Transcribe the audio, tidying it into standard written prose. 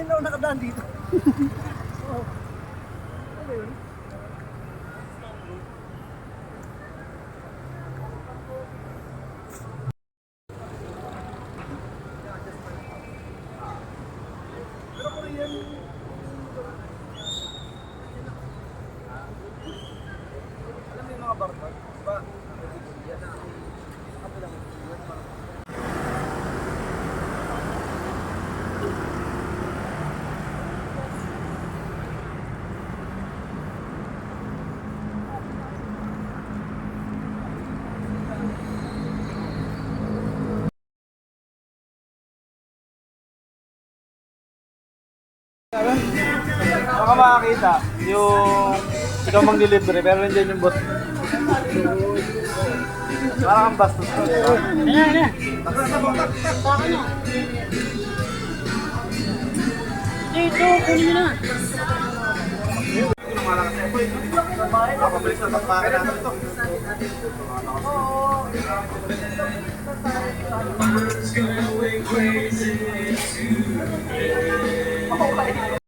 Hindi na ako nakadaan dito. Oh. Ano yun? Pero Korean. Alam mo yung mga barkod? Diba? Yan na. Ako lang. Baka makakita yung ikaw mang-delivery pero hindi yung boss. Parang ang bastos ko. Ayan. Baka na. Dito, kunin mo na. Kapabilis na pagpakain natin ito. Oo.